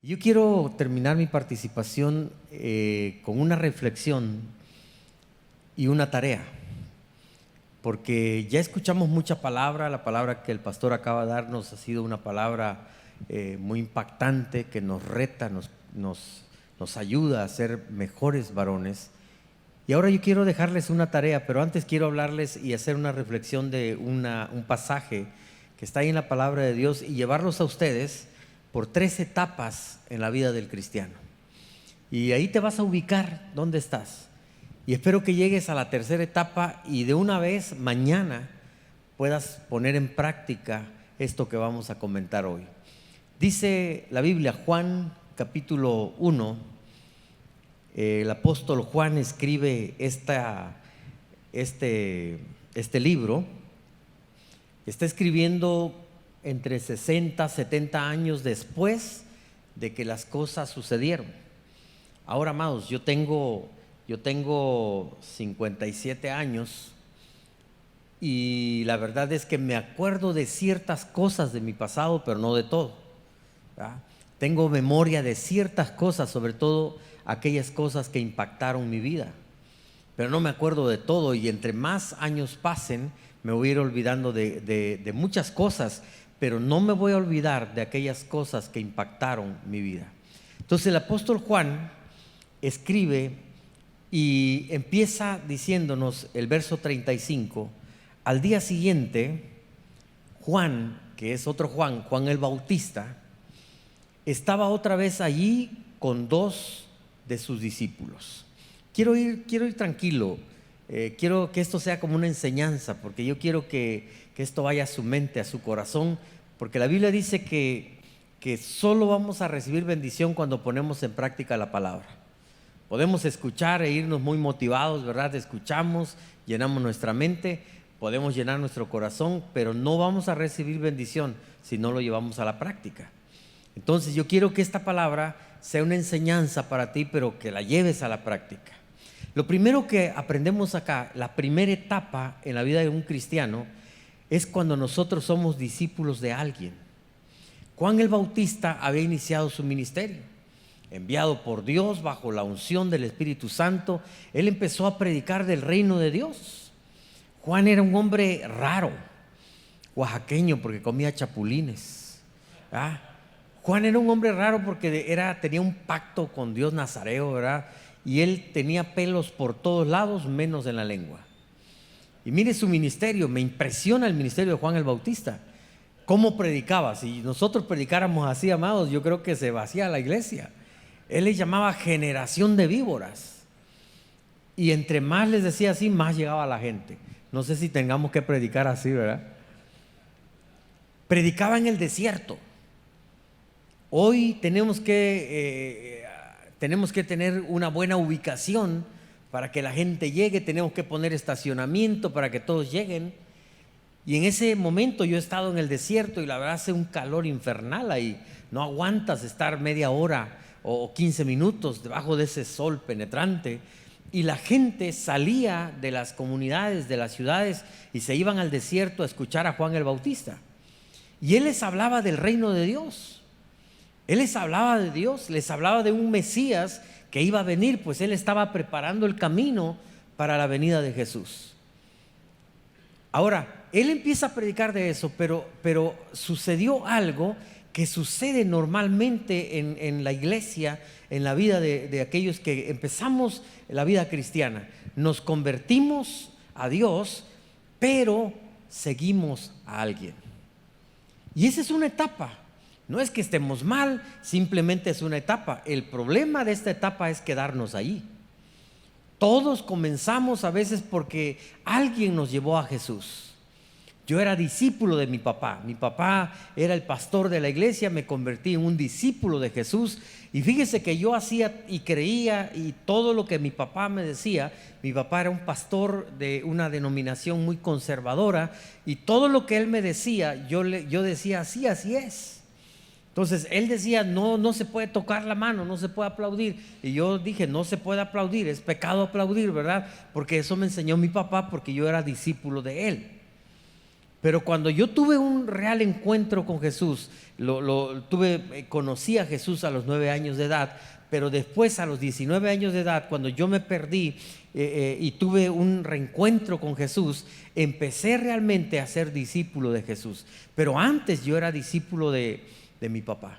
Yo quiero terminar mi participación con una reflexión y una tarea, porque ya escuchamos mucha palabra. La palabra que el pastor acaba de darnos ha sido una palabra muy impactante, que nos reta, nos ayuda a ser mejores varones. Y ahora yo quiero dejarles una tarea, pero antes quiero hablarles y hacer una reflexión de un pasaje que está ahí en la palabra de Dios y llevarlos a ustedes por 3 etapas en la vida del cristiano. Y ahí te vas a ubicar dónde estás. Y espero que llegues a la 3.ª etapa y de una vez mañana puedas poner en práctica esto que vamos a comentar hoy. Dice la Biblia, Juan capítulo 1, el apóstol Juan escribe este libro. Está escribiendo entre 60, 70 años después de que las cosas sucedieron. Ahora, amados, yo tengo 57 años y la verdad es que me acuerdo de ciertas cosas de mi pasado, pero no de todo, ¿verdad? Tengo memoria de ciertas cosas, sobre todo aquellas cosas que impactaron mi vida, pero no me acuerdo de todo, y entre más años pasen me voy a ir olvidando de muchas cosas, pero no me voy a olvidar de aquellas cosas que impactaron mi vida. Entonces el apóstol Juan escribe y empieza diciéndonos el verso 35, al día siguiente Juan, que es otro Juan, Juan el Bautista, estaba otra vez allí con 2 de sus discípulos. Quiero ir tranquilo, quiero que esto sea como una enseñanza, porque yo quiero que esto vaya a su mente, a su corazón, porque la Biblia dice que solo vamos a recibir bendición cuando ponemos en práctica la palabra. Podemos escuchar e irnos muy motivados, ¿verdad? Escuchamos, llenamos nuestra mente, podemos llenar nuestro corazón, pero no vamos a recibir bendición si no lo llevamos a la práctica. Entonces yo quiero que esta palabra sea una enseñanza para ti, pero que la lleves a la práctica. Lo primero que aprendemos acá, la primera etapa en la vida de un cristiano, es cuando nosotros somos discípulos de alguien. Juan el Bautista había iniciado su ministerio, enviado por Dios bajo la unción del Espíritu Santo. Él empezó a predicar del reino de Dios. Juan era un hombre raro, oaxaqueño, porque comía chapulines. Juan era un hombre raro porque tenía un pacto con Dios nazareo, ¿verdad? Y él tenía pelos por todos lados menos en la lengua. Y mire su ministerio, me impresiona el ministerio de Juan el Bautista. ¿Cómo predicaba? Si nosotros predicáramos así, amados, yo creo que se vacía la iglesia. Él les llamaba generación de víboras. Y entre más les decía así, más llegaba la gente. No sé si tengamos que predicar así, ¿verdad? Predicaba en el desierto. Hoy tenemos que tener una buena ubicación para que la gente llegue, tenemos que poner estacionamiento para que todos lleguen. Y en ese momento yo he estado en el desierto y la verdad hace un calor infernal ahí. No aguantas estar media hora o 15 minutos debajo de ese sol penetrante. Y la gente salía de las comunidades, de las ciudades, y se iban al desierto a escuchar a Juan el Bautista. Y él les hablaba del reino de Dios. Él les hablaba de Dios, les hablaba de un Mesías que iba a venir, pues él estaba preparando el camino para la venida de Jesús. Ahora, él empieza a predicar de eso, pero sucedió algo que sucede normalmente en la iglesia, en la vida de aquellos que empezamos la vida cristiana. Nos convertimos a Dios, pero seguimos a alguien. Y esa es una etapa. No es que estemos mal, simplemente es una etapa. El problema de esta etapa es quedarnos ahí. Todos comenzamos a veces porque alguien nos llevó a Jesús. Yo era discípulo de mi papá era el pastor de la iglesia, me convertí en un discípulo de Jesús. Y fíjese que yo hacía y creía y todo lo que mi papá me decía. Mi papá era un pastor de una denominación muy conservadora, y todo lo que él me decía, yo decía así es. Entonces él decía, no se puede tocar la mano, no se puede aplaudir. Y yo dije, no se puede aplaudir, es pecado aplaudir, ¿verdad? Porque eso me enseñó mi papá, porque yo era discípulo de él. Pero cuando yo tuve un real encuentro con Jesús, conocí a Jesús a los 9 años de edad, pero después a los 19 años de edad, cuando yo me perdí y tuve un reencuentro con Jesús, empecé realmente a ser discípulo de Jesús. Pero antes yo era discípulo de mi papá.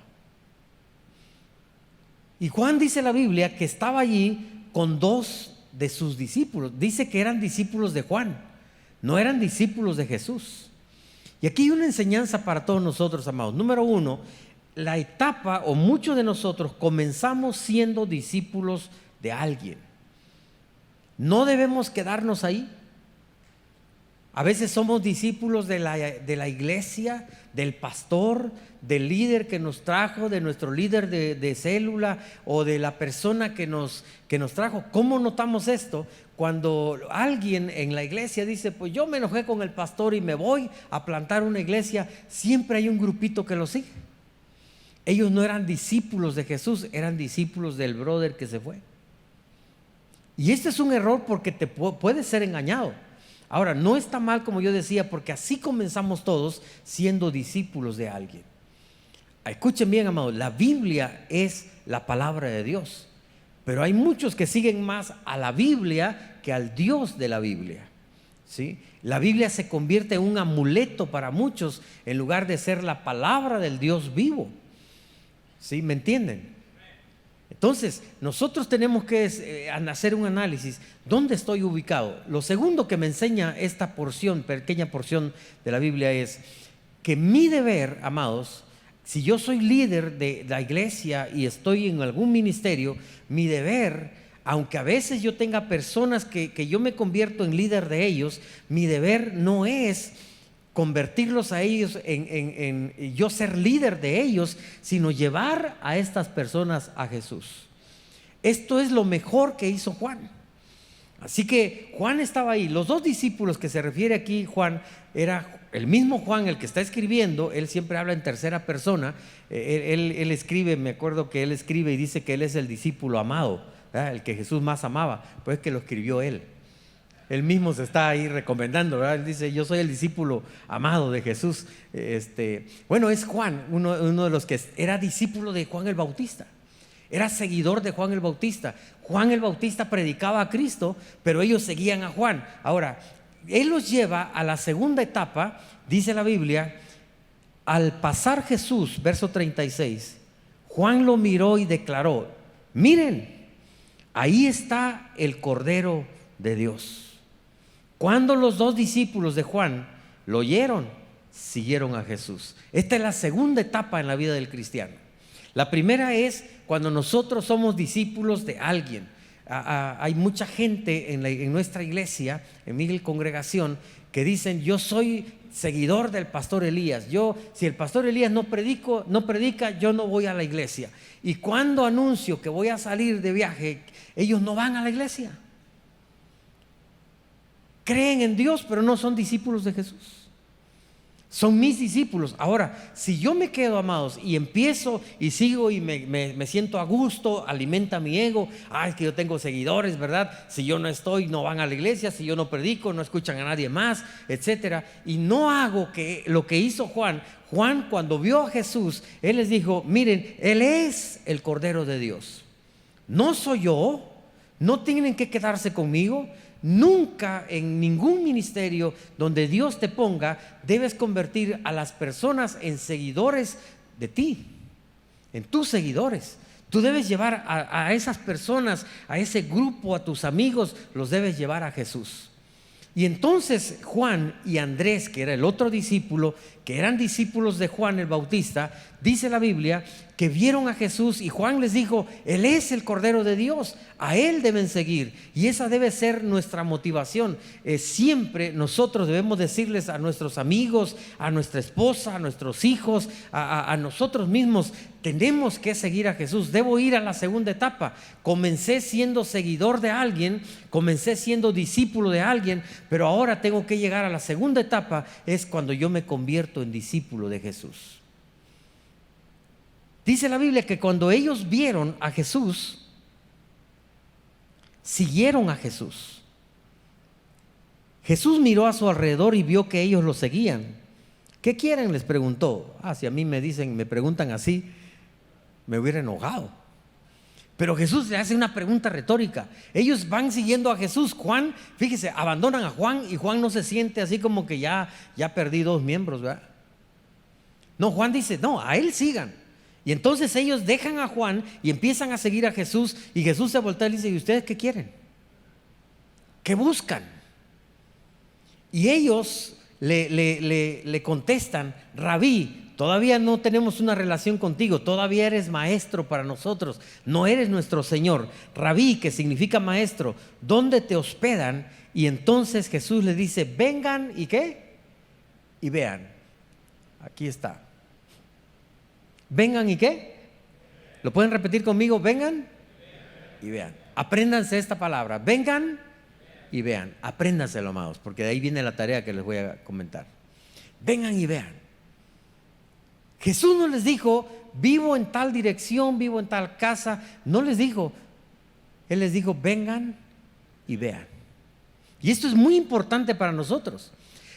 Y Juan dice la Biblia que estaba allí con 2 de sus discípulos. Dice que eran discípulos de Juan, no eran discípulos de Jesús. Y aquí hay una enseñanza para todos nosotros, amados. Número 1, la etapa o muchos de nosotros comenzamos siendo discípulos de alguien. No debemos quedarnos ahí. A veces somos discípulos de la iglesia, del pastor, del líder que nos trajo, de nuestro líder de célula o de la persona que nos trajo. ¿Cómo notamos esto? Cuando alguien en la iglesia dice, pues yo me enojé con el pastor y me voy a plantar una iglesia, siempre hay un grupito que lo sigue. Ellos no eran discípulos de Jesús, eran discípulos del brother que se fue. Y este es un error porque te puedes ser engañado. Ahora, no está mal, como yo decía, porque así comenzamos todos siendo discípulos de alguien. Escuchen bien, amados, la Biblia es la palabra de Dios, pero hay muchos que siguen más a la Biblia que al Dios de la Biblia, ¿sí? La Biblia se convierte en un amuleto para muchos en lugar de ser la palabra del Dios vivo, ¿sí? ¿Me entienden? Entonces, nosotros tenemos que hacer un análisis. ¿Dónde estoy ubicado? Lo segundo que me enseña esta porción, pequeña porción de la Biblia, es que mi deber, amados, si yo soy líder de la iglesia y estoy en algún ministerio, mi deber, aunque a veces yo tenga personas que yo me convierto en líder de ellos, mi deber no es convertirlos a ellos en yo ser líder de ellos, sino llevar a estas personas a Jesús. Esto es lo mejor que hizo Juan. Así que Juan estaba ahí. Los 2 discípulos que se refiere aquí Juan, era el mismo Juan el que está escribiendo. Él siempre habla en tercera persona. Él escribe, me acuerdo que él escribe y dice que él es el discípulo amado, ¿verdad? El que Jesús más amaba, pues es que lo escribió él. Él mismo se está ahí recomendando, ¿verdad? Él dice, yo soy el discípulo amado de Jesús. Bueno, es Juan, uno de los que era discípulo de Juan el Bautista. Era seguidor de Juan el Bautista. Juan el Bautista predicaba a Cristo, pero ellos seguían a Juan. Ahora, él los lleva a la segunda etapa, dice la Biblia, al pasar Jesús, verso 36, Juan lo miró y declaró, miren, ahí está el Cordero de Dios. Cuando los 2 discípulos de Juan lo oyeron, siguieron a Jesús. Esta es la segunda etapa en la vida del cristiano. La primera es cuando nosotros somos discípulos de alguien. Hay mucha gente en nuestra iglesia, en mi congregación, que dicen, yo soy seguidor del pastor Elías. Si el pastor Elías no predica, yo no voy a la iglesia. Y cuando anuncio que voy a salir de viaje, ellos no van a la iglesia. Creen en Dios, pero no son discípulos de Jesús. Son mis discípulos. Ahora, si yo me quedo, amados, y empiezo y sigo y me siento a gusto, alimenta mi ego. Es que yo tengo seguidores, ¿verdad? Si yo no estoy, no van a la iglesia. Si yo no predico, no escuchan a nadie más, etcétera. Y no hago lo que hizo Juan. Juan, cuando vio a Jesús, él les dijo, miren, Él es el Cordero de Dios. No soy yo. No tienen que quedarse conmigo. Nunca en ningún ministerio donde Dios te ponga debes convertir a las personas en seguidores de ti, en tus seguidores. Tú debes llevar a esas personas, a ese grupo, a tus amigos, los debes llevar a Jesús. Y entonces Juan y Andrés, que era el otro discípulo, que eran discípulos de Juan el Bautista, dice la Biblia que vieron a Jesús y Juan les dijo, Él es el Cordero de Dios, a Él deben seguir. Y esa debe ser nuestra motivación. Siempre nosotros debemos decirles a nuestros amigos, a nuestra esposa, a nuestros hijos, a nosotros mismos, tenemos que seguir a Jesús. Debo ir a la segunda etapa. Comencé siendo seguidor de alguien, comencé siendo discípulo de alguien, pero ahora tengo que llegar a la segunda etapa, es cuando yo me convierto en discípulo de Jesús. Dice la Biblia que cuando ellos vieron a Jesús, siguieron a Jesús. Jesús miró a su alrededor y vio que ellos lo seguían. ¿Qué quieren?, les preguntó. Si a mí me preguntan así, me hubiera enojado. Pero Jesús le hace una pregunta retórica. Ellos van siguiendo a Jesús. Juan, fíjese, abandonan a Juan y Juan no se siente así como que ya perdí 2 miembros, ¿verdad? No, Juan dice, no, a él sigan. Y entonces ellos dejan a Juan y empiezan a seguir a Jesús. Y Jesús se voltea y le dice, ¿y ustedes qué quieren? ¿Qué buscan? Y ellos le contestan, Rabí, todavía no tenemos una relación contigo, todavía eres maestro para nosotros, no eres nuestro Señor. Rabí, que significa maestro, ¿dónde te hospedan? Y entonces Jesús les dice, vengan y ¿qué? Y vean. Aquí está. Vengan y ¿qué? ¿Lo pueden repetir conmigo? Vengan y vean. Apréndanse esta palabra. Vengan y vean. Apréndanselo, amados, porque de ahí viene la tarea que les voy a comentar. Vengan y vean. Jesús no les dijo, vivo en tal dirección, vivo en tal casa. No les dijo. Él les dijo, vengan y vean. Y esto es muy importante para nosotros,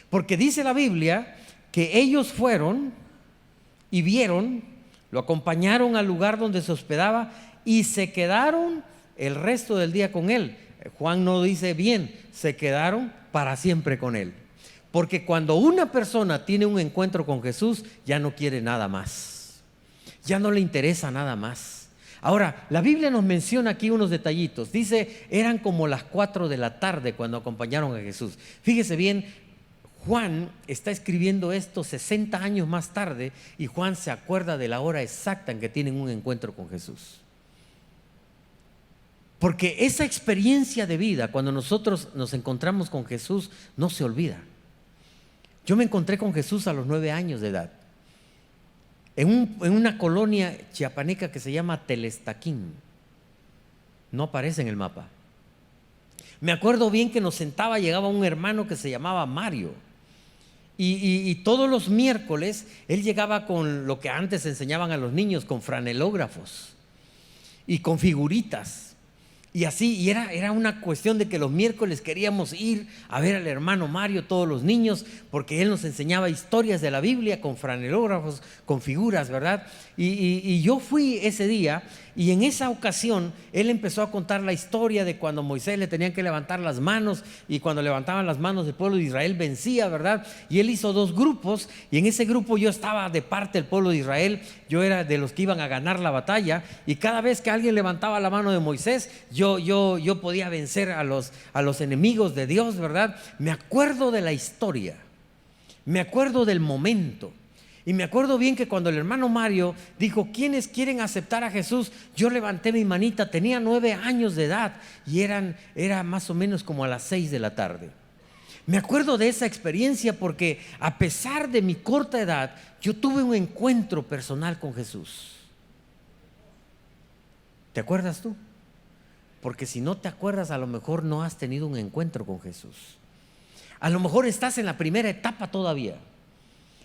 porque dice la Biblia que ellos fueron y vieron, lo acompañaron al lugar donde se hospedaba y se quedaron el resto del día con él. Juan no dice bien, se quedaron para siempre con él. Porque cuando una persona tiene un encuentro con Jesús, ya no quiere nada más, ya no le interesa nada más. Ahora, la Biblia nos menciona aquí unos detallitos. Dice, eran como las 4 de la tarde cuando acompañaron a Jesús. Fíjese bien, Juan está escribiendo esto 60 años más tarde y Juan se acuerda de la hora exacta en que tienen un encuentro con Jesús. Porque esa experiencia de vida, cuando nosotros nos encontramos con Jesús, no se olvida. Yo me encontré con Jesús a los 9 años de edad, en una colonia chiapaneca que se llama Telestaquín. No aparece en el mapa. Me acuerdo bien que nos sentaba, llegaba un hermano que se llamaba Mario. Y todos los miércoles él llegaba con lo que antes enseñaban a los niños, con franelógrafos y con figuritas. Y así, y era una cuestión de que los miércoles queríamos ir a ver al hermano Mario, todos los niños, porque él nos enseñaba historias de la Biblia con franelógrafos, con figuras, ¿verdad? Y yo fui ese día, y en esa ocasión él empezó a contar la historia de cuando Moisés le tenían que levantar las manos, y cuando levantaban las manos el pueblo de Israel vencía, ¿verdad? Y él hizo 2 grupos, y en ese grupo yo estaba de parte del pueblo de Israel. Yo era de los que iban a ganar la batalla, y cada vez que alguien levantaba la mano de Moisés, yo podía vencer a los enemigos de Dios, ¿verdad? Me acuerdo de la historia, me acuerdo del momento, y me acuerdo bien que cuando el hermano Mario dijo, ¿quiénes quieren aceptar a Jesús? Yo levanté mi manita, tenía 9 años de edad, y era más o menos como a las 6 de la tarde. Me acuerdo de esa experiencia porque a pesar de mi corta edad, yo tuve un encuentro personal con Jesús. ¿Te acuerdas tú? Porque si no te acuerdas, a lo mejor no has tenido un encuentro con Jesús. A lo mejor estás en la primera etapa todavía.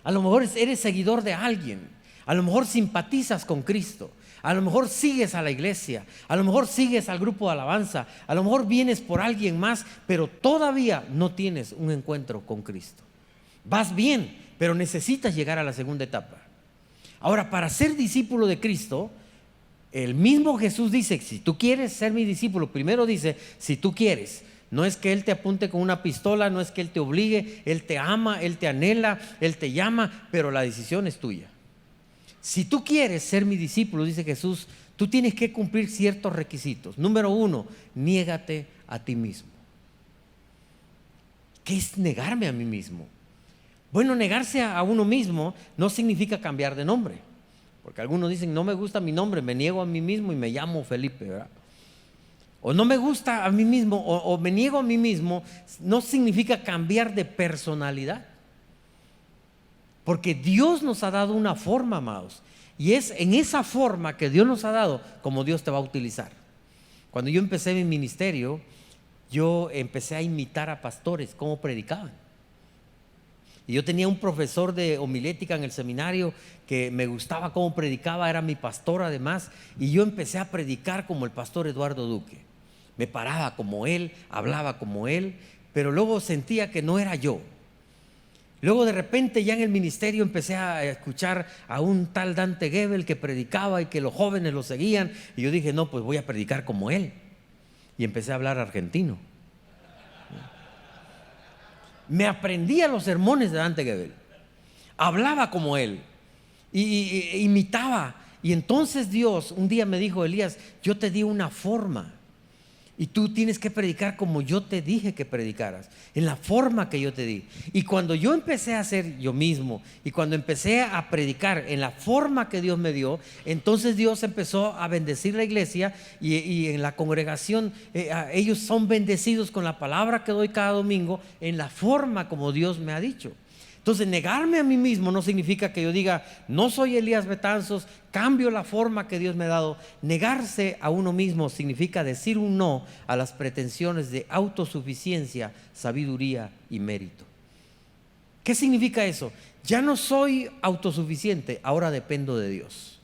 A lo mejor eres seguidor de alguien. A lo mejor simpatizas con Cristo. A lo mejor sigues a la iglesia. A lo mejor sigues al grupo de alabanza. A lo mejor vienes por alguien más, pero todavía no tienes un encuentro con Cristo. Vas bien, pero necesitas llegar a la segunda etapa. Ahora, para ser discípulo de Cristo, el mismo Jesús dice, si tú quieres ser mi discípulo, primero dice, si tú quieres. No es que Él te apunte con una pistola, no es que Él te obligue, Él te ama, Él te anhela, Él te llama, pero la decisión es tuya. Si tú quieres ser mi discípulo, dice Jesús, tú tienes que cumplir ciertos requisitos. Número 1, niégate a ti mismo. ¿Qué es negarme a mí mismo? Bueno, negarse a uno mismo no significa cambiar de nombre. Porque algunos dicen, no me gusta mi nombre, me niego a mí mismo y me llamo Felipe, ¿verdad? O no me gusta a mí mismo, o me niego a mí mismo, no significa cambiar de personalidad. Porque Dios nos ha dado una forma, amados, y es en esa forma que Dios nos ha dado como Dios te va a utilizar. Cuando yo empecé mi ministerio, yo empecé a imitar a pastores, cómo predicaban. Y yo tenía un profesor de homilética en el seminario que me gustaba cómo predicaba, era mi pastor además, y yo empecé a predicar como el pastor Eduardo Duque. Me paraba como él, hablaba como él, pero luego sentía que no era yo. Luego de repente ya en el ministerio empecé a escuchar a un tal Dante Gebel que predicaba y que los jóvenes lo seguían, y yo dije, no, pues voy a predicar como él, y empecé a hablar argentino. Me aprendía los sermones de Dante Gebel, hablaba como él y imitaba. Y entonces Dios un día me dijo, Elías, yo te di una forma y tú tienes que predicar como yo te dije que predicaras, en la forma que yo te di. Y cuando yo empecé a hacer yo mismo, y cuando empecé a predicar en la forma que Dios me dio, entonces Dios empezó a bendecir la iglesia, y en la congregación ellos son bendecidos con la palabra que doy cada domingo, en la forma como Dios me ha dicho. Entonces, negarme a mí mismo no significa que yo diga, no soy Elías Betanzos, cambio la forma que Dios me ha dado. Negarse a uno mismo significa decir un no a las pretensiones de autosuficiencia, sabiduría y mérito. ¿Qué significa eso? Ya no soy autosuficiente, ahora dependo de Dios.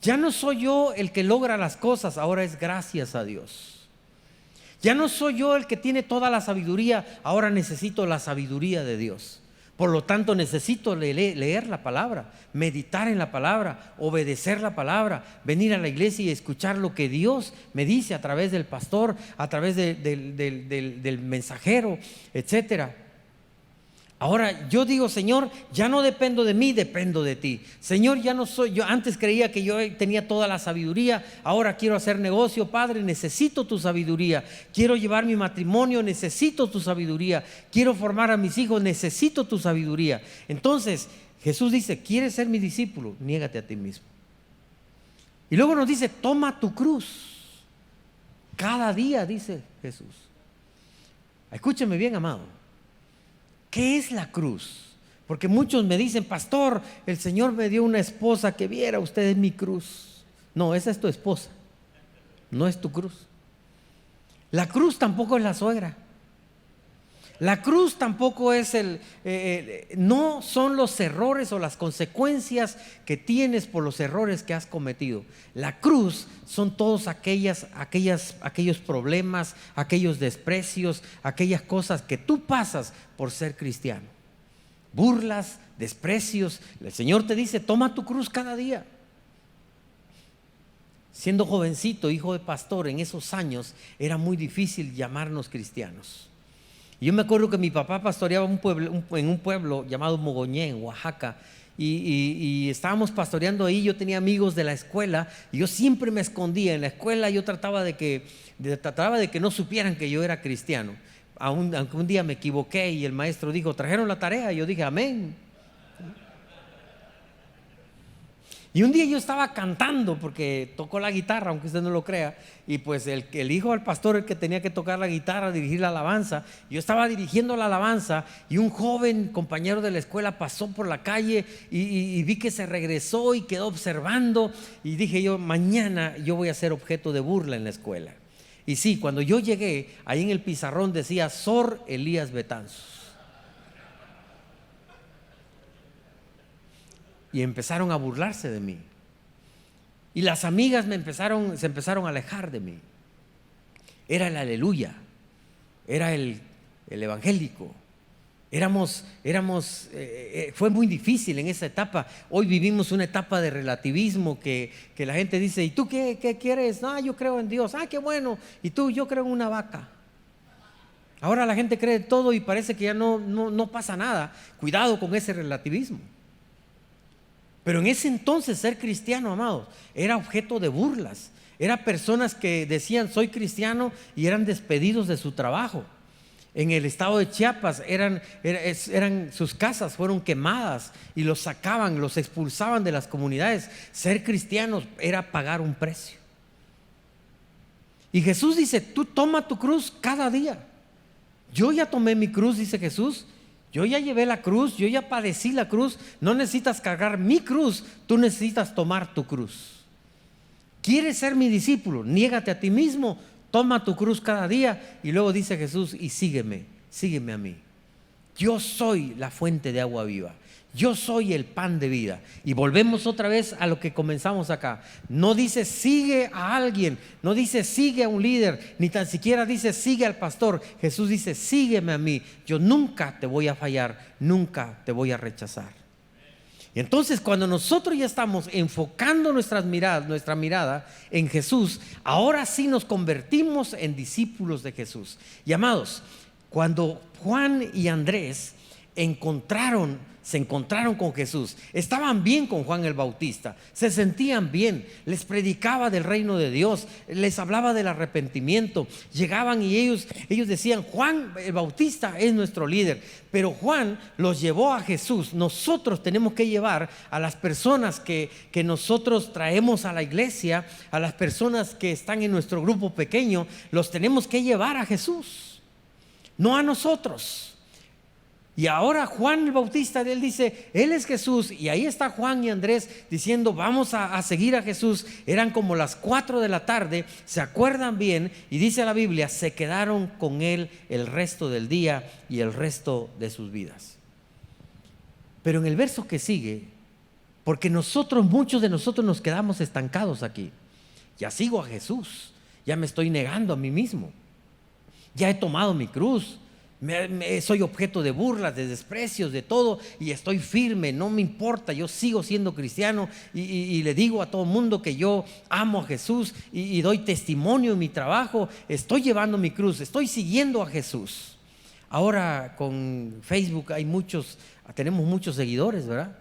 Ya no soy yo el que logra las cosas, ahora es gracias a Dios. Ya no soy yo el que tiene toda la sabiduría, ahora necesito la sabiduría de Dios. Por lo tanto, necesito leer la palabra, meditar en la palabra, obedecer la palabra, venir a la iglesia y escuchar lo que Dios me dice a través del pastor, a través del mensajero, etcétera. Ahora yo digo, Señor, ya no dependo de mí, dependo de ti. Señor, ya no soy yo. Antes creía que yo tenía toda la sabiduría, ahora quiero hacer negocio. Padre, necesito tu sabiduría. Quiero llevar mi matrimonio, necesito tu sabiduría. Quiero formar a mis hijos, necesito tu sabiduría. Entonces Jesús dice, ¿quieres ser mi discípulo? Niégate a ti mismo. Y luego nos dice, toma tu cruz. Cada día, dice Jesús. Escúcheme bien, amado. ¿Qué es la cruz? Porque muchos me dicen, pastor, el Señor me dio una esposa, que viera usted es mi cruz. No, esa es tu esposa, no es tu cruz. La cruz tampoco es la suegra. La cruz tampoco es no son los errores o las consecuencias que tienes por los errores que has cometido. La cruz son todos aquellos problemas, aquellos desprecios, aquellas cosas que tú pasas por ser cristiano. Burlas, desprecios. El Señor te dice, toma tu cruz cada día. Siendo jovencito, hijo de pastor, en esos años era muy difícil llamarnos cristianos. Yo me acuerdo que mi papá pastoreaba en un pueblo llamado Mogoñé, en Oaxaca, y estábamos pastoreando ahí. Yo tenía amigos de la escuela y yo siempre me escondía. En la escuela yo trataba de que no supieran que yo era cristiano. Aunque un día me equivoqué y el maestro dijo, ¿trajeron la tarea? Y yo dije, amén. Y un día yo estaba cantando, porque tocó la guitarra, aunque usted no lo crea, y pues el hijo del pastor, el que tenía que tocar la guitarra, dirigir la alabanza, yo estaba dirigiendo la alabanza, y un joven compañero de la escuela pasó por la calle y vi que se regresó y quedó observando, y dije yo, mañana yo voy a ser objeto de burla en la escuela. Y sí, cuando yo llegué, ahí en el pizarrón decía, Sor Elías Betanzos. Y empezaron a burlarse de mí. Y las amigas se empezaron a alejar de mí. Era el aleluya, era el evangélico. Fue muy difícil en esa etapa. Hoy vivimos una etapa de relativismo que la gente dice, ¿y tú qué quieres? No, yo creo en Dios. Ah, qué bueno. ¿Y tú? Yo creo en una vaca. Ahora la gente cree todo y parece que ya no pasa nada. Cuidado con ese relativismo. Pero en ese entonces ser cristiano, amados, era objeto de burlas. Eran personas que decían soy cristiano y eran despedidos de su trabajo. En el estado de Chiapas sus casas fueron quemadas y los sacaban, los expulsaban de las comunidades. Ser cristianos era pagar un precio. Y Jesús dice, tú toma tu cruz cada día. Yo ya tomé mi cruz, dice Jesús. Yo ya llevé la cruz, yo ya padecí la cruz. No necesitas cargar mi cruz, tú necesitas tomar tu cruz. ¿Quieres ser mi discípulo? Niégate a ti mismo, toma tu cruz cada día. Y luego dice Jesús, y sígueme a mí. Yo soy la fuente de agua viva. Yo soy el pan de vida. Y volvemos otra vez a lo que comenzamos acá. No dice sigue a alguien, no dice sigue a un líder, ni tan siquiera dice sigue al pastor. Jesús dice sígueme a mí. Yo nunca te voy a fallar, nunca te voy a rechazar. Y entonces cuando nosotros ya estamos enfocando nuestra mirada en Jesús, ahora sí nos convertimos en discípulos de Jesús. Y amados, cuando Juan y Andrés se encontraron con Jesús, estaban bien con Juan el Bautista, se sentían bien, les predicaba del reino de Dios, les hablaba del arrepentimiento. Llegaban y ellos decían: Juan el Bautista es nuestro líder, pero Juan los llevó a Jesús. Nosotros tenemos que llevar a las personas que nosotros traemos a la iglesia, a las personas que están en nuestro grupo pequeño, los tenemos que llevar a Jesús, no a nosotros. Y ahora Juan el Bautista, él dice, él es Jesús. Y ahí está Juan y Andrés diciendo, vamos a seguir a Jesús. Eran como las 4 de la tarde, se acuerdan bien, y dice la Biblia, se quedaron con él el resto del día y el resto de sus vidas. Pero en el verso que sigue, porque muchos de nosotros nos quedamos estancados aquí. Ya sigo a Jesús, ya me estoy negando a mí mismo, ya he tomado mi cruz. Soy objeto de burlas, de desprecios, de todo, y estoy firme, no me importa, yo sigo siendo cristiano y le digo a todo el mundo que yo amo a Jesús y doy testimonio en mi trabajo, estoy llevando mi cruz, estoy siguiendo a Jesús. Ahora con Facebook tenemos muchos seguidores, ¿verdad?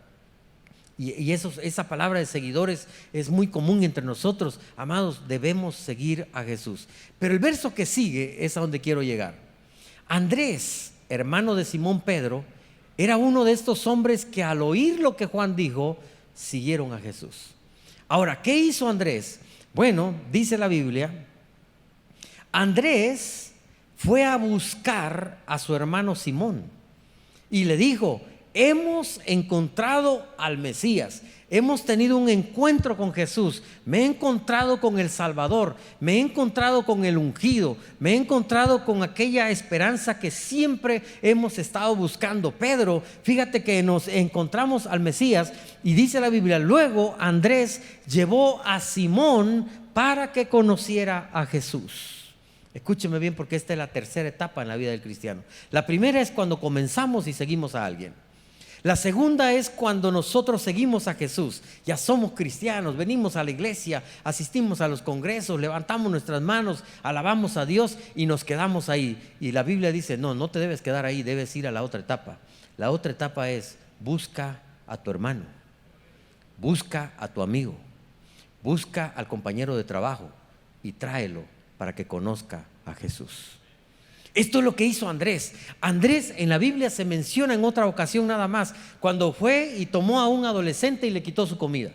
Y esa palabra de seguidores es muy común entre nosotros. Amados, debemos seguir a Jesús. Pero el verso que sigue es a donde quiero llegar. Andrés, hermano de Simón Pedro, era uno de estos hombres que al oír lo que Juan dijo, siguieron a Jesús. Ahora, ¿qué hizo Andrés? Bueno, dice la Biblia, Andrés fue a buscar a su hermano Simón y le dijo: hemos encontrado al Mesías, hemos tenido un encuentro con Jesús, me he encontrado con el Salvador, me he encontrado con el ungido, me he encontrado con aquella esperanza que siempre hemos estado buscando. Pedro, fíjate que nos encontramos al Mesías, y dice la Biblia, luego Andrés llevó a Simón para que conociera a Jesús. Escúcheme bien, porque esta es la tercera etapa en la vida del cristiano. La primera es cuando comenzamos y seguimos a alguien. La segunda es cuando nosotros seguimos a Jesús, ya somos cristianos, venimos a la iglesia, asistimos a los congresos, levantamos nuestras manos, alabamos a Dios y nos quedamos ahí. Y la Biblia dice, no te debes quedar ahí, debes ir a la otra etapa. La otra etapa es: busca a tu hermano, busca a tu amigo, busca al compañero de trabajo y tráelo para que conozca a Jesús. Esto es lo que hizo Andrés. Andrés en la Biblia se menciona en otra ocasión nada más, cuando fue y tomó a un adolescente y le quitó su comida.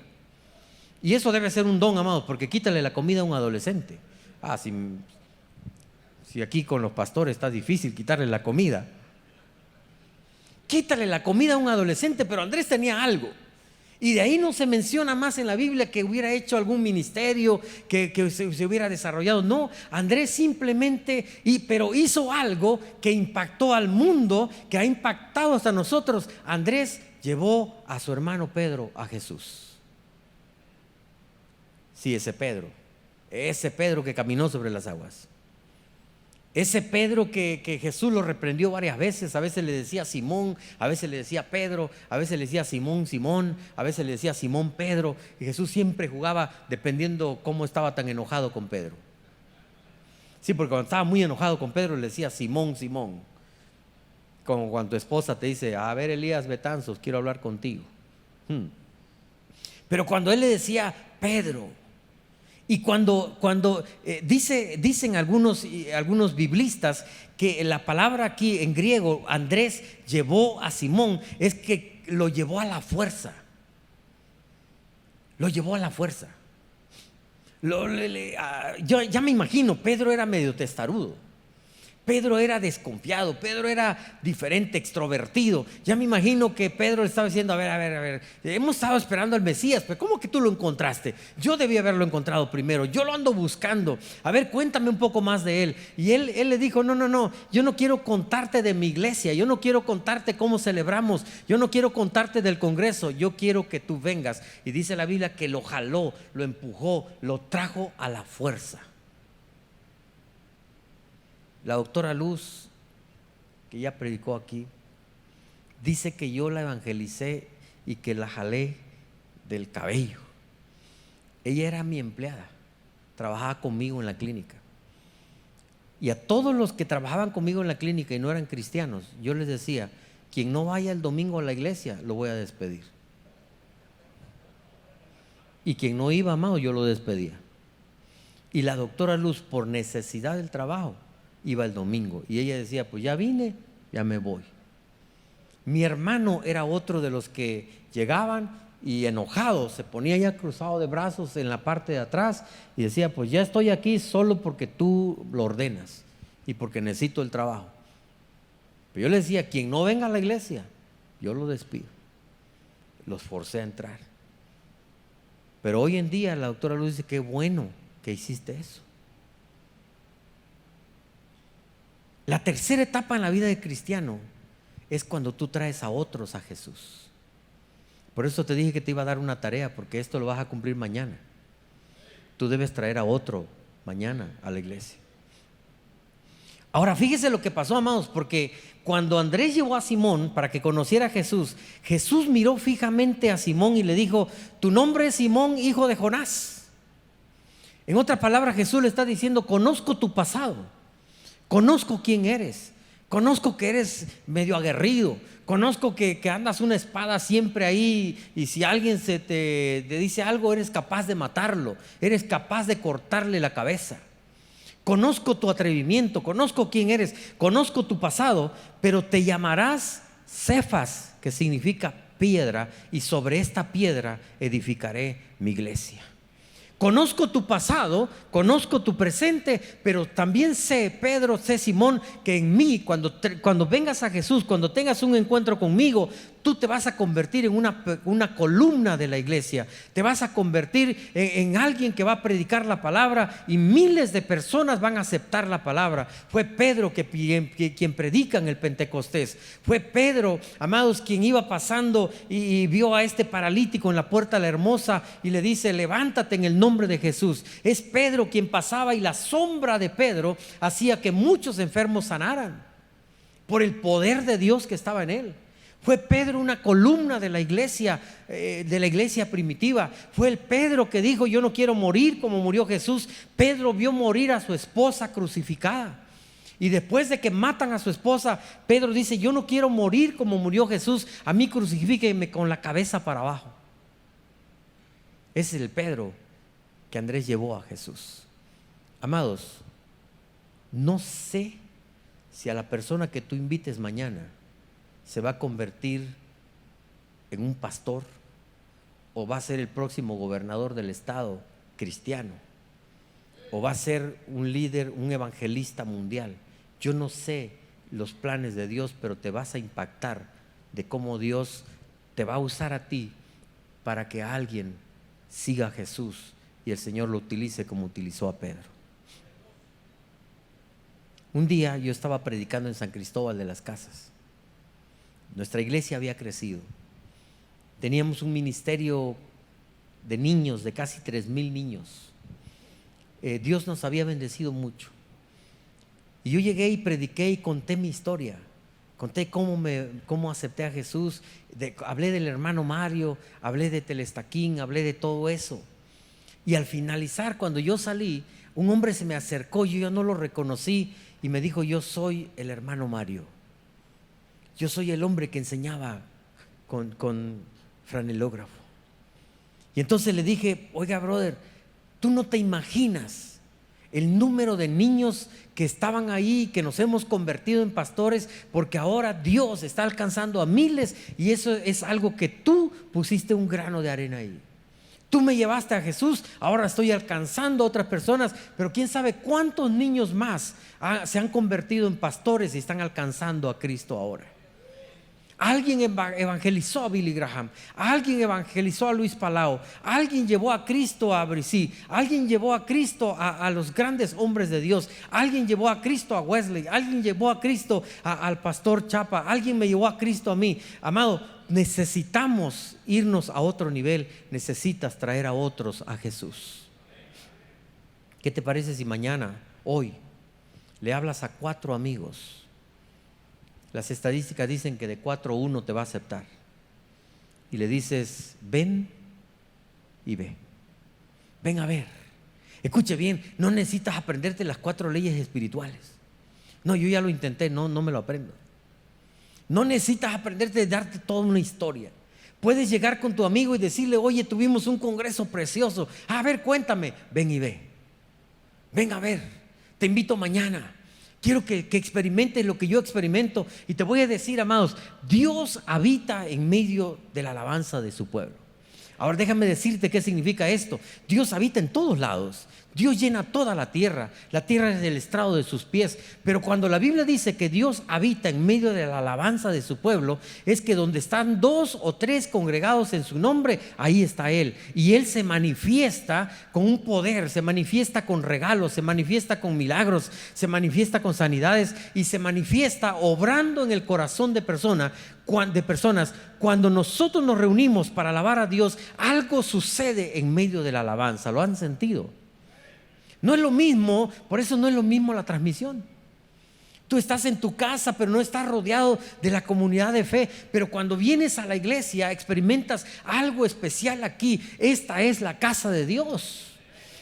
Y eso debe ser un don, amados, porque quítale la comida a un adolescente. Si aquí con los pastores está difícil quitarle la comida. Quítale la comida a un adolescente, pero Andrés tenía algo. Y de ahí no se menciona más en la Biblia que hubiera hecho algún ministerio, que se hubiera desarrollado. No, Andrés simplemente, pero hizo algo que impactó al mundo, que ha impactado hasta nosotros. Andrés llevó a su hermano Pedro a Jesús. Sí, ese Pedro que caminó sobre las aguas. Ese Pedro que Jesús lo reprendió varias veces. A veces le decía Simón, a veces le decía Pedro, a veces le decía Simón, Simón, a veces le decía Simón, Pedro. Y Jesús siempre jugaba dependiendo cómo estaba tan enojado con Pedro. Sí, porque cuando estaba muy enojado con Pedro le decía Simón, Simón. Como cuando tu esposa te dice: a ver, Elías Betanzos, quiero hablar contigo. Pero cuando él le decía Pedro, y cuando dicen algunos biblistas que la palabra aquí en griego, Andrés llevó a Simón, es que lo llevó a la fuerza. Lo llevó a la fuerza. Yo ya me imagino, Pedro era medio testarudo. Pedro era desconfiado, Pedro era diferente, extrovertido. Ya me imagino que Pedro le estaba diciendo, a ver, hemos estado esperando al Mesías, pero ¿cómo que tú lo encontraste? Yo debí haberlo encontrado primero, yo lo ando buscando. A ver, cuéntame un poco más de él. Y él le dijo, no, yo no quiero contarte de mi iglesia, yo no quiero contarte cómo celebramos, yo no quiero contarte del congreso, yo quiero que tú vengas. Y dice la Biblia que lo jaló, lo empujó, lo trajo a la fuerza. La doctora Luz, que ya predicó aquí, dice que yo la evangelicé y que la jalé del cabello. Ella era mi empleada, trabajaba conmigo en la clínica. Y a todos los que trabajaban conmigo en la clínica y no eran cristianos, yo les decía, quien no vaya el domingo a la iglesia, lo voy a despedir. Y quien no iba, amado, yo lo despedía. Y la doctora Luz, por necesidad del trabajo, iba el domingo y ella decía, pues ya vine, ya me voy. Mi hermano era otro de los que llegaban y enojado se ponía ya cruzado de brazos en la parte de atrás y decía, pues ya estoy aquí solo porque tú lo ordenas y porque necesito el trabajo. Pero yo le decía, quien no venga a la iglesia, yo lo despido. Los forcé a entrar. Pero hoy en día la doctora Luz dice, qué bueno que hiciste eso. La tercera etapa en la vida del cristiano es cuando tú traes a otros a Jesús. Por eso te dije que te iba a dar una tarea, porque esto lo vas a cumplir mañana. Tú debes traer a otro mañana a la iglesia. Ahora fíjese lo que pasó, amados, porque cuando Andrés llevó a Simón para que conociera a Jesús, Jesús miró fijamente a Simón y le dijo, tu nombre es Simón, hijo de Jonás. En otras palabras, Jesús le está diciendo, conozco tu pasado. Conozco quién eres, conozco que eres medio aguerrido, conozco que andas una espada siempre ahí y si alguien te dice algo eres capaz de matarlo, eres capaz de cortarle la cabeza. Conozco tu atrevimiento, conozco quién eres, conozco tu pasado, pero te llamarás Cefas, que significa piedra, y sobre esta piedra edificaré mi iglesia. Conozco tu pasado, conozco tu presente, pero también sé, Pedro, sé, Simón, que en mí, cuando vengas a Jesús, cuando tengas un encuentro conmigo, tú te vas a convertir en una columna de la iglesia. Te vas a convertir en alguien que va a predicar la palabra y miles de personas van a aceptar la palabra. Fue Pedro quien predica en el Pentecostés. Fue Pedro, amados, quien iba pasando y vio a este paralítico en la puerta de la Hermosa y le dice, levántate en el nombre de Jesús. Es Pedro quien pasaba y la sombra de Pedro hacía que muchos enfermos sanaran por el poder de Dios que estaba en él. Fue Pedro una columna de la iglesia primitiva. Fue el Pedro que dijo, yo no quiero morir como murió Jesús. Pedro vio morir a su esposa crucificada. Y después de que matan a su esposa, Pedro dice, yo no quiero morir como murió Jesús. A mí crucifíquenme con la cabeza para abajo. Ese es el Pedro que Andrés llevó a Jesús. Amados, no sé si a la persona que tú invites mañana se va a convertir en un pastor o va a ser el próximo gobernador del estado cristiano o va a ser un líder, un evangelista mundial. Yo no sé los planes de Dios, pero te vas a impactar de cómo Dios te va a usar a ti para que alguien siga a Jesús y el Señor lo utilice como utilizó a Pedro. Un día yo estaba predicando en San Cristóbal de las Casas. Nuestra iglesia había crecido. Teníamos un ministerio de niños, de casi 3,000 niños. Dios nos había bendecido mucho. Y yo llegué y prediqué y conté mi historia. Conté cómo acepté a Jesús. Hablé del hermano Mario, hablé de Telestaquín, hablé de todo eso. Y al finalizar, cuando yo salí, un hombre se me acercó, yo ya no lo reconocí y me dijo, yo soy el hermano Mario. Yo soy el hombre que enseñaba con franelógrafo. Y entonces le dije, oiga, brother, tú no te imaginas el número de niños que estaban ahí, que nos hemos convertido en pastores, porque ahora Dios está alcanzando a miles y eso es algo que tú pusiste un grano de arena ahí. Tú me llevaste a Jesús, ahora estoy alcanzando a otras personas, pero quién sabe cuántos niños más se han convertido en pastores y están alcanzando a Cristo ahora. Alguien evangelizó a Billy Graham, alguien evangelizó a Luis Palau, alguien llevó a Cristo a Brisí, alguien llevó a Cristo a los grandes hombres de Dios, alguien llevó a Cristo a Wesley, alguien llevó a Cristo al pastor Chapa, alguien me llevó a Cristo a mí. Amado, necesitamos irnos a otro nivel, necesitas traer a otros a Jesús. ¿Qué te parece si mañana, hoy, le hablas a 4 amigos? Las estadísticas dicen que de 4 uno te va a aceptar. Y le dices, ven y ve. Ven a ver. Escuche bien, no necesitas aprenderte las 4 leyes espirituales. No, yo ya lo intenté, no me lo aprendo. No necesitas aprenderte, darte toda una historia. Puedes llegar con tu amigo y decirle, oye, tuvimos un congreso precioso. A ver, cuéntame. Ven y ve. Ven a ver. Te invito mañana. Quiero que experimentes lo que yo experimento. Y te voy a decir, amados, Dios habita en medio de la alabanza de su pueblo. Ahora déjame decirte qué significa esto. Dios habita en todos lados. Dios llena toda la tierra. La tierra es el estrado de sus pies. Pero cuando la Biblia dice que Dios habita en medio de la alabanza de su pueblo, es que donde están 2 o 3 congregados en su nombre, ahí está Él. Y Él se manifiesta con un poder, se manifiesta con regalos, se manifiesta con milagros, se manifiesta con sanidades y se manifiesta obrando en el corazón de personas. Cuando nosotros nos reunimos para alabar a Dios, algo sucede en medio de la alabanza. ¿Lo han sentido? No es lo mismo, por eso no es lo mismo la transmisión. Tú estás en tu casa, pero no estás rodeado de la comunidad de fe. Pero cuando vienes a la iglesia, experimentas algo especial aquí. Esta es la casa de Dios.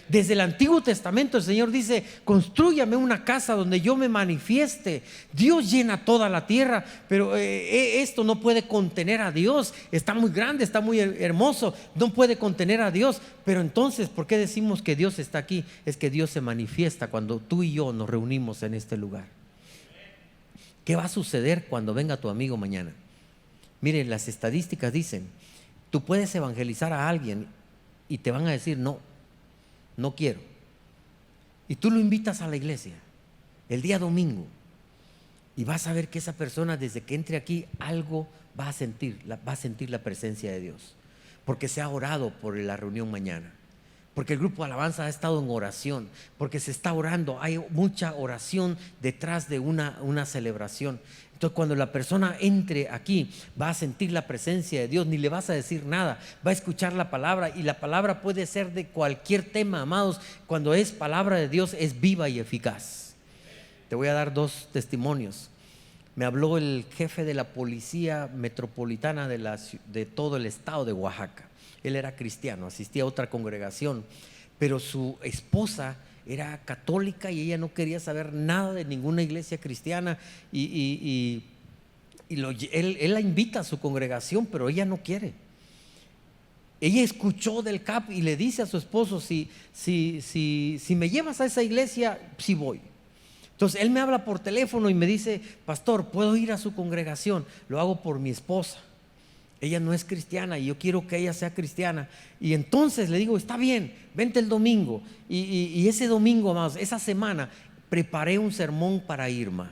Desde el Antiguo Testamento el Señor dice, constrúyame una casa donde yo me manifieste. Dios llena toda la tierra, pero esto no puede contener a Dios. Está muy grande, está muy hermoso, no puede contener a Dios. Pero entonces, ¿por qué decimos que Dios está aquí? Es que Dios se manifiesta cuando tú y yo nos reunimos en este lugar. ¿Qué va a suceder cuando venga tu amigo mañana? Miren, las estadísticas dicen, tú puedes evangelizar a alguien y te van a decir no quiero. Y tú lo invitas a la iglesia el día domingo y vas a ver que esa persona, desde que entre aquí, algo va a sentir la presencia de Dios, porque se ha orado por la reunión mañana, porque el grupo de alabanza ha estado en oración, porque se está orando. Hay mucha oración detrás de una celebración. Entonces, cuando la persona entre aquí, va a sentir la presencia de Dios. Ni le vas a decir nada, va a escuchar la palabra. Y la palabra puede ser de cualquier tema, amados. Cuando es palabra de Dios, es viva y eficaz. Te voy a dar 2 testimonios. Me habló el jefe de la policía metropolitana de todo el estado de Oaxaca. Él era cristiano, asistía a otra congregación, pero su esposa era católica y ella no quería saber nada de ninguna iglesia cristiana. Él la invita a su congregación, pero ella no quiere. Ella escuchó del CAP y le dice a su esposo, si me llevas a esa iglesia, sí voy. Entonces él me habla por teléfono y me dice, pastor, ¿puedo ir a su congregación? Lo hago por mi esposa. Ella no es cristiana y yo quiero que ella sea cristiana. Y entonces le digo, está bien, vente el domingo. Y ese domingo, amados, esa semana, preparé un sermón para Irma,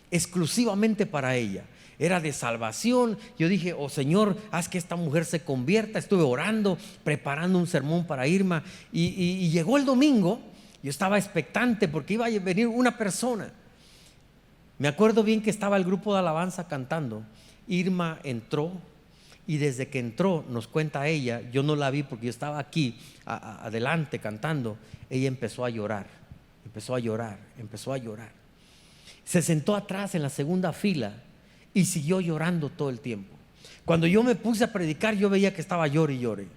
exclusivamente para ella. Era de salvación. Yo dije, oh Señor, haz que esta mujer se convierta. Estuve orando, preparando un sermón para Irma. Y llegó el domingo. Yo estaba expectante porque iba a venir una persona. Me acuerdo bien que estaba el grupo de alabanza cantando. Irma entró. Y desde que entró, nos cuenta ella, yo no la vi porque yo estaba aquí adelante cantando. Ella empezó a llorar. Se sentó atrás en la segunda fila y siguió llorando todo el tiempo. Cuando yo me puse a predicar, yo veía que estaba llore y llore.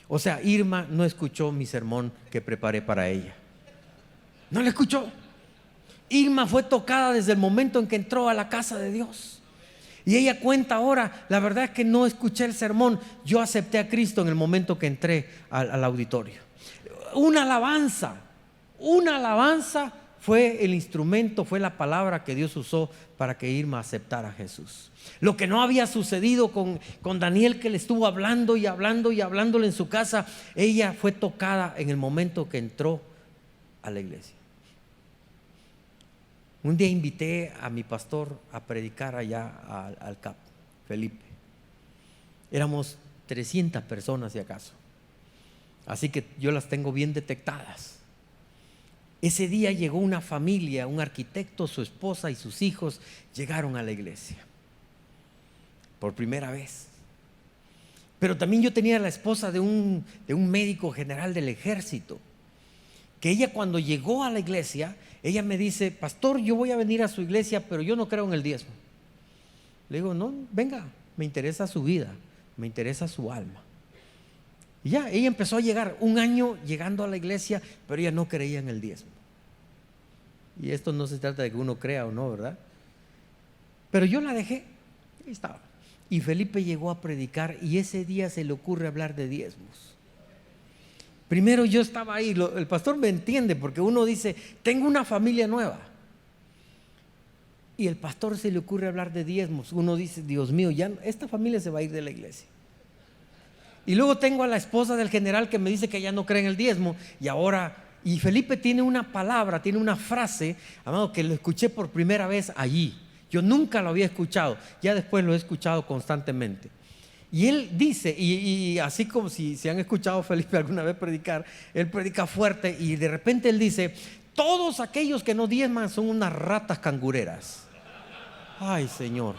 O sea, Irma no escuchó mi sermón que preparé para ella. No la escuchó. Irma fue tocada desde el momento en que entró a la casa de Dios. Y ella cuenta ahora, la verdad es que no escuché el sermón. Yo acepté a Cristo en el momento que entré al auditorio. Una alabanza fue el instrumento, fue la palabra que Dios usó para que Irma aceptara a Jesús. Lo que no había sucedido con Daniel, que le estuvo hablando y hablando y hablándole en su casa, ella fue tocada en el momento que entró a la iglesia. Un día invité a mi pastor a predicar allá al CAP, Felipe. Éramos 300 personas, si acaso. Así que yo las tengo bien detectadas. Ese día llegó una familia, un arquitecto, su esposa y sus hijos llegaron a la iglesia por primera vez. Pero también yo tenía la esposa de un médico general del ejército, que ella, cuando llegó a la iglesia, ella me dice: pastor, yo voy a venir a su iglesia, pero yo no creo en el diezmo. Le digo: no, venga, me interesa su vida, me interesa su alma. Y ya, ella empezó a llegar, un año llegando a la iglesia, pero ella no creía en el diezmo. Y esto no se trata de que uno crea o no, ¿verdad? Pero yo la dejé, ahí estaba. Y Felipe llegó a predicar, y ese día se le ocurre hablar de diezmos. Primero yo estaba ahí, el pastor me entiende, porque uno dice: tengo una familia nueva. Y el pastor se le ocurre hablar de diezmos. Uno dice: Dios mío, ya esta familia se va a ir de la iglesia. Y luego tengo a la esposa del general que me dice que ya no cree en el diezmo. Y Felipe tiene una palabra, tiene una frase, amado, que lo escuché por primera vez allí. Yo nunca lo había escuchado, ya después lo he escuchado constantemente. Y él dice, y así como si han escuchado a Felipe alguna vez predicar, él predica fuerte, y de repente él dice: todos aquellos que no diezman son unas ratas cangureras. Ay, Señor,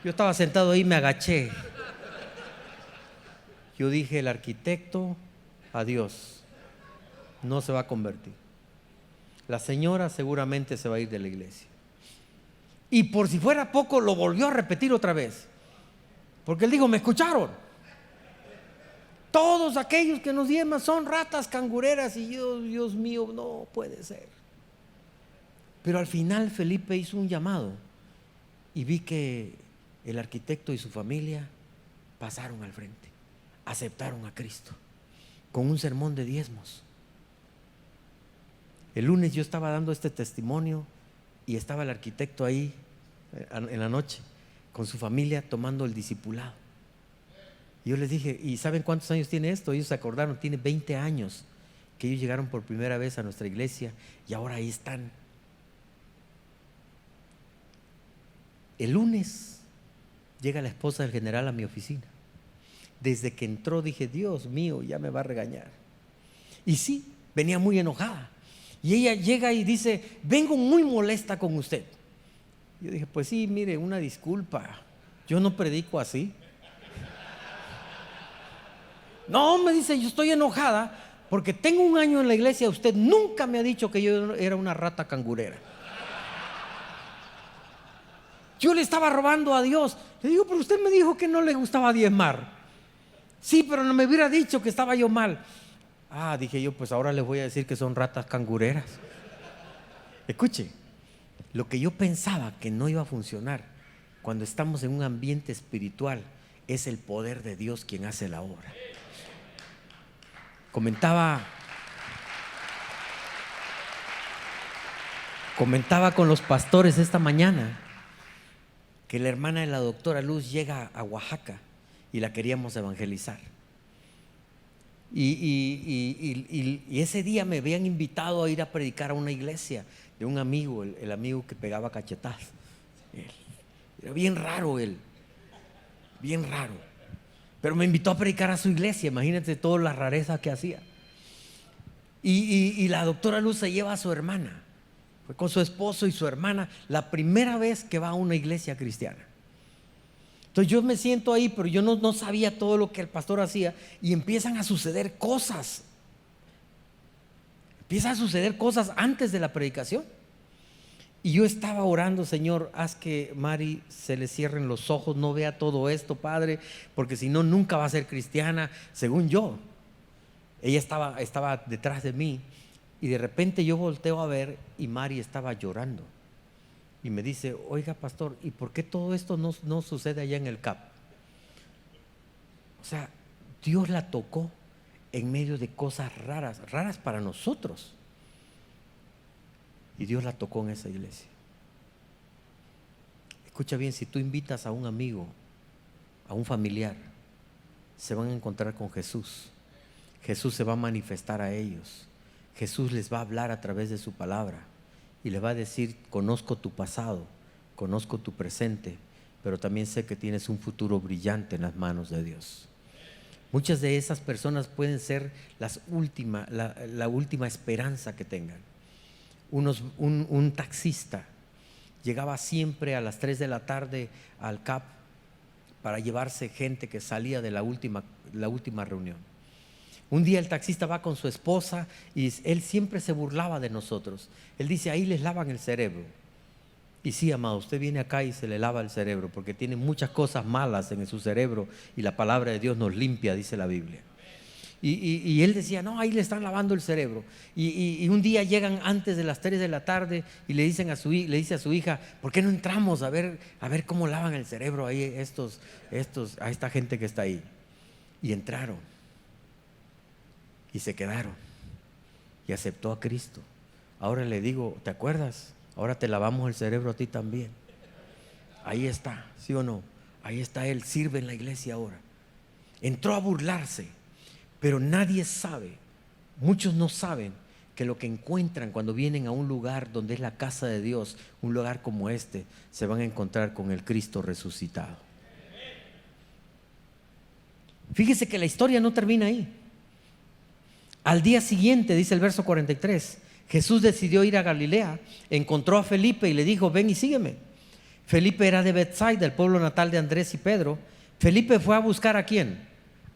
yo estaba sentado ahí, me agaché. Yo dije: el arquitecto, adiós, no se va a convertir. La señora seguramente se va a ir de la iglesia. Y por si fuera poco, lo volvió a repetir otra vez, porque él dijo: ¿me escucharon? Todos aquellos que nos diezman son ratas cangureras. Y yo: Dios mío, no puede ser. Pero al final Felipe hizo un llamado, y vi que el arquitecto y su familia pasaron al frente, aceptaron a Cristo con un sermón de diezmos. El lunes yo estaba dando este testimonio, y estaba el arquitecto ahí en la noche con su familia tomando el discipulado. Y yo les dije: ¿y saben cuántos años tiene esto? Ellos se acordaron: tiene 20 años que ellos llegaron por primera vez a nuestra iglesia, y ahora ahí están. El lunes llega la esposa del general a mi oficina. Desde que entró dije: Dios mío, ya me va a regañar. Y sí, venía muy enojada. Y ella llega y dice: vengo muy molesta con usted. Yo dije: pues sí, mire, una disculpa, yo no predico así. No, me dice: yo estoy enojada porque tengo un año en la iglesia, usted nunca me ha dicho que yo era una rata cangurera. Yo le estaba robando a Dios. Le digo: pero usted me dijo que no le gustaba diezmar. Sí, pero no me hubiera dicho que estaba yo mal. Ah, dije yo: pues ahora les voy a decir que son ratas cangureras. Escuche, lo que yo pensaba que no iba a funcionar, cuando estamos en un ambiente espiritual, es el poder de Dios quien hace la obra. Comentaba con los pastores esta mañana que la hermana de la doctora Luz llega a Oaxaca y la queríamos evangelizar. Y ese día me habían invitado a ir a predicar a una iglesia de un amigo, el amigo que pegaba cachetazos. Era bien raro él, bien raro. Pero me invitó a predicar a su iglesia, imagínate todas las rarezas que hacía. Y la doctora Luz se lleva a su hermana, fue con su esposo y su hermana, la primera vez que va a una iglesia cristiana. Entonces yo me siento ahí, pero yo no sabía todo lo que el pastor hacía, y empiezan a suceder cosas. Empiezan a suceder cosas antes de la predicación. Y yo estaba orando: Señor, haz que Mari se le cierren los ojos, no vea todo esto, Padre, porque si no, nunca va a ser cristiana, según yo. Ella estaba detrás de mí, y de repente yo volteo a ver, y Mari estaba llorando. Y me dice: oiga, pastor, ¿y por qué todo esto no sucede allá en el CAP? O sea, Dios la tocó en medio de cosas raras para nosotros. Y Dios la tocó en esa iglesia. Escucha bien, si tú invitas a un amigo, a un familiar, se van a encontrar con Jesús. Jesús se va a manifestar a ellos. Jesús les va a hablar a través de su palabra y les va a decir: conozco tu pasado, conozco tu presente, pero también sé que tienes un futuro brillante en las manos de Dios. Muchas de esas personas pueden ser la última esperanza que tengan. Un taxista llegaba siempre a las 3 de la tarde al CAP para llevarse gente que salía de la última reunión. Un día el taxista va con su esposa y él siempre se burlaba de nosotros. Él dice: ahí les lavan el cerebro. Y sí, amado, usted viene acá y se le lava el cerebro porque tiene muchas cosas malas en su cerebro y la palabra de Dios nos limpia, dice la Biblia. Y él decía: no, ahí le están lavando el cerebro. Y un día llegan antes de las 3 de la tarde y le dice a su hija: ¿por qué no entramos a ver cómo lavan el cerebro ahí a esta gente que está ahí? Y entraron y se quedaron y aceptó a Cristo. Ahora le digo: ¿te acuerdas? Ahora te lavamos el cerebro a ti también. Ahí está, ¿sí o no? Ahí está él, sirve en la iglesia ahora. Entró a burlarse, pero nadie sabe, muchos no saben que lo que encuentran cuando vienen a un lugar donde es la casa de Dios, un lugar como este, se van a encontrar con el Cristo resucitado. Fíjese que la historia no termina ahí. Al día siguiente, dice el verso 43, Jesús decidió ir a Galilea, encontró a Felipe y le dijo: ven y sígueme. Felipe era de Betsaida, el pueblo natal de Andrés y Pedro. Felipe fue a buscar ¿a quién?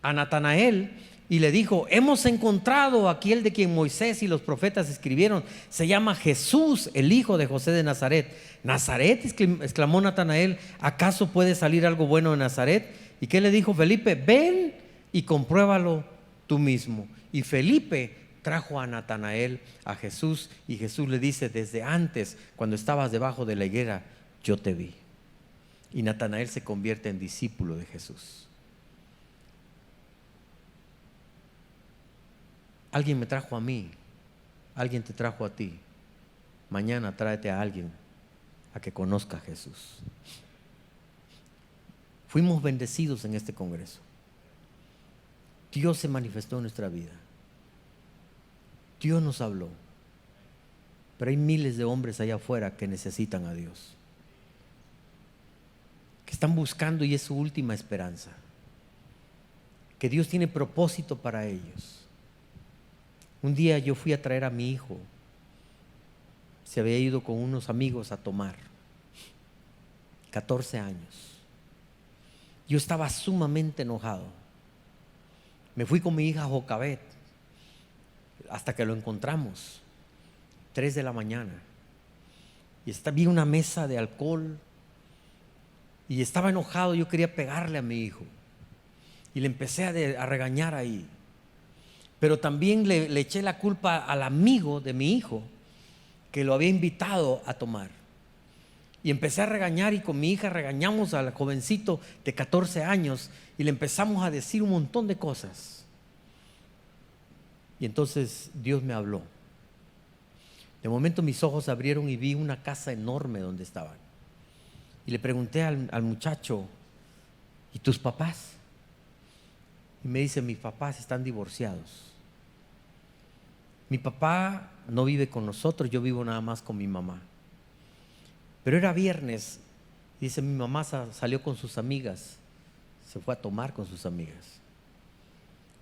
A Natanael, y le dijo: hemos encontrado a aquel de quien Moisés y los profetas escribieron. Se llama Jesús, el hijo de José de Nazaret. ¿Nazaret?, exclamó Natanael. ¿Acaso puede salir algo bueno de Nazaret? ¿Y qué le dijo Felipe? Ven y compruébalo tú mismo. Y Felipe trajo a Natanael a Jesús, y Jesús le dice: desde antes, cuando estabas debajo de la higuera, yo te vi. Y Natanael se convierte en discípulo de Jesús. Alguien me trajo a mí, alguien te trajo a ti. Mañana tráete a alguien a que conozca a Jesús. Fuimos bendecidos en este congreso. Dios se manifestó en nuestra vida. Dios nos habló. Pero hay miles de hombres allá afuera que necesitan a Dios, que están buscando, y es su última esperanza, que Dios tiene propósito para ellos. Un día yo fui a traer a mi hijo. Se había ido con unos amigos a tomar. 14 años. Yo estaba sumamente enojado. Me fui con mi hija a Jocabet hasta que lo encontramos, 3 de la mañana. Y había una mesa de alcohol y estaba enojado. Yo quería pegarle a mi hijo y le empecé a regañar ahí. Pero también le eché la culpa al amigo de mi hijo que lo había invitado a tomar. Y empecé a regañar, y con mi hija regañamos al jovencito de 14 años y le empezamos a decir un montón de cosas. Y entonces Dios me habló. De momento mis ojos se abrieron y vi una casa enorme donde estaban. Y le pregunté al muchacho: ¿y tus papás? Y me dice: mis papás están divorciados. Mi papá no vive con nosotros, yo vivo nada más con mi mamá. Pero era viernes, dice, mi mamá salió con sus amigas, se fue a tomar con sus amigas.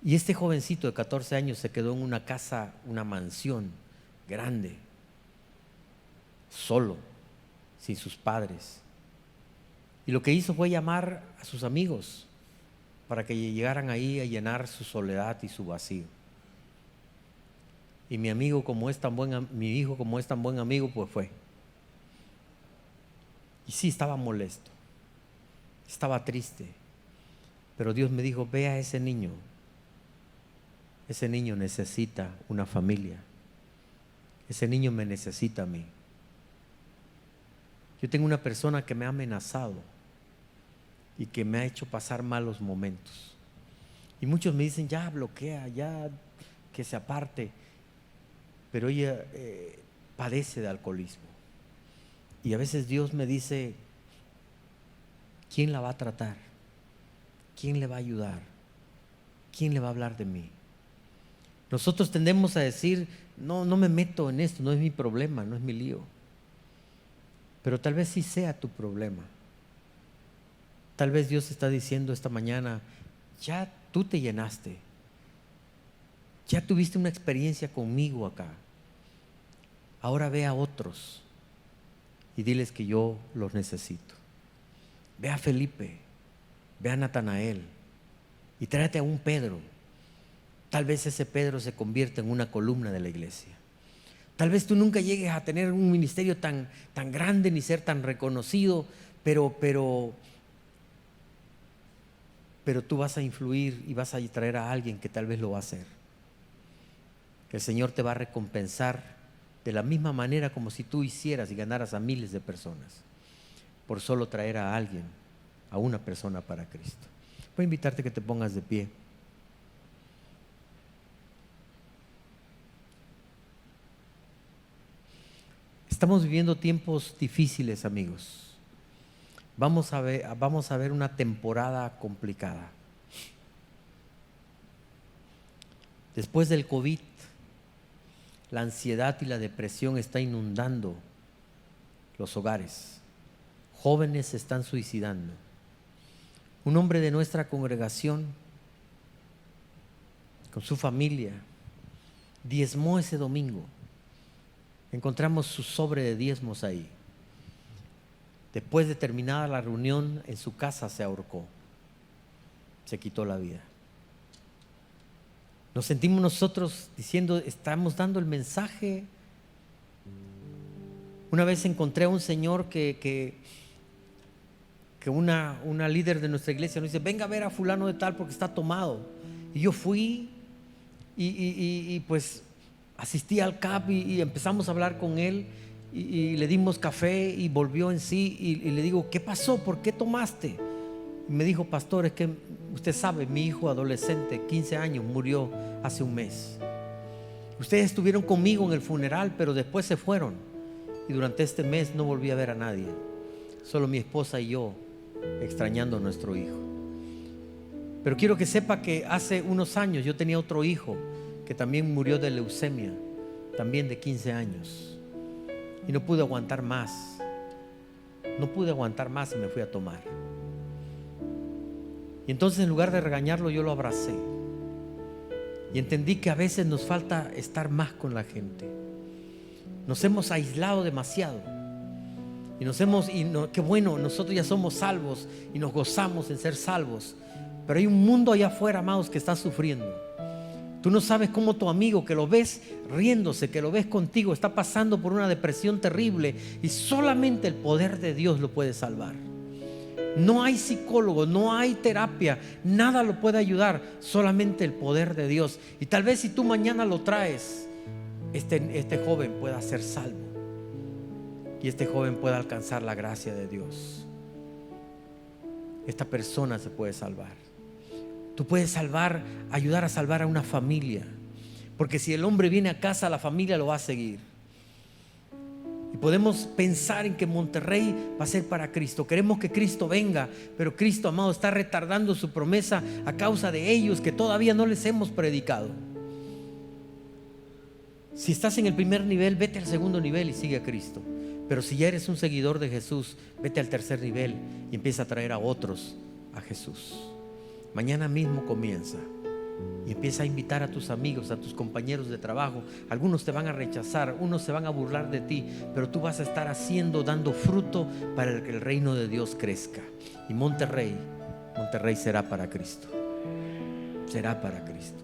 Y este jovencito de 14 años se quedó en una casa, una mansión grande, solo, sin sus padres. Y lo que hizo fue llamar a sus amigos para que llegaran ahí a llenar su soledad y su vacío. Y mi hijo, como es tan buen amigo, pues fue. Y sí, estaba molesto, estaba triste, pero Dios me dijo: ve a ese niño. Ese niño necesita una familia. Ese niño me necesita a mí. Yo tengo una persona que me ha amenazado y que me ha hecho pasar malos momentos. Y muchos me dicen: ya bloquea, ya que se aparte. Pero ella, padece de alcoholismo. Y a veces Dios me dice, ¿quién la va a tratar? ¿Quién le va a ayudar? ¿Quién le va a hablar de mí? Nosotros tendemos a decir, no me meto en esto, no es mi problema, no es mi lío. Pero tal vez sí sea tu problema. Tal vez Dios está diciendo esta mañana, ya tú te llenaste. Ya tuviste una experiencia conmigo acá. Ahora ve a otros y diles que yo los necesito. Ve a Felipe, ve a Natanael y tráete a un Pedro. Tal vez ese Pedro se convierta en una columna de la iglesia. Tal vez tú nunca llegues a tener un ministerio tan grande ni ser tan reconocido, pero tú vas a influir y vas a traer a alguien que tal vez lo va a hacer. El Señor te va a recompensar de la misma manera como si tú hicieras y ganaras a miles de personas por solo traer a alguien, a una persona para Cristo. Voy a invitarte que te pongas de pie. Estamos viviendo tiempos difíciles, amigos. Vamos a ver una temporada complicada. Después del COVID, la ansiedad y la depresión está inundando los hogares. Jóvenes se están suicidando. Un hombre de nuestra congregación, con su familia, diezmó ese domingo. Encontramos su sobre de diezmos ahí. Después de terminada la reunión, en su casa se ahorcó. Se quitó la vida. Nos sentimos nosotros diciendo, estamos dando el mensaje. Una vez encontré a un señor que una líder de nuestra iglesia nos dice, venga a ver a fulano de tal porque está tomado. Y yo fui y pues asistí al CAP y empezamos a hablar con él y le dimos café y volvió en sí y le digo, ¿qué pasó? ¿Por qué tomaste? Y me dijo, pastor, es que usted sabe, mi hijo adolescente, 15 años, murió hace un mes. Ustedes estuvieron conmigo en el funeral, pero después se fueron. Y durante este mes no volví a ver a nadie. Solo mi esposa y yo, extrañando a nuestro hijo. Pero quiero que sepa que hace unos años yo tenía otro hijo que también murió de leucemia, también de 15 años. Y no pude aguantar más. No pude aguantar más y me fui a tomar. Y entonces en lugar de regañarlo yo lo abracé y entendí que a veces nos falta estar más con la gente. Nos hemos aislado demasiado qué bueno, nosotros ya somos salvos y nos gozamos en ser salvos, pero hay un mundo allá afuera, amados, que está sufriendo. Tú no sabes cómo tu amigo, que lo ves riéndose, que lo ves contigo, está pasando por una depresión terrible y solamente el poder de Dios lo puede salvar. No hay psicólogo, no hay terapia, nada lo puede ayudar, solamente el poder de Dios. Y tal vez si tú mañana lo traes, este joven pueda ser salvo y este joven pueda alcanzar la gracia de Dios. Esta persona se puede salvar. Tú puedes ayudar a salvar a una familia, porque si el hombre viene a casa, la familia lo va a seguir. Y podemos pensar en que Monterrey va a ser para Cristo. Queremos que Cristo venga, pero Cristo, amado, está retardando su promesa a causa de ellos que todavía no les hemos predicado. Si estás en el primer nivel, vete al segundo nivel y sigue a Cristo. Pero si ya eres un seguidor de Jesús, vete al tercer nivel y empieza a traer a otros a Jesús. Mañana mismo comienza. Y empieza a invitar a tus amigos, a tus compañeros de trabajo. Algunos te van a rechazar, unos se van a burlar de ti, pero tú vas a estar dando fruto para que el reino de Dios crezca. Y Monterrey será para Cristo. Será para Cristo.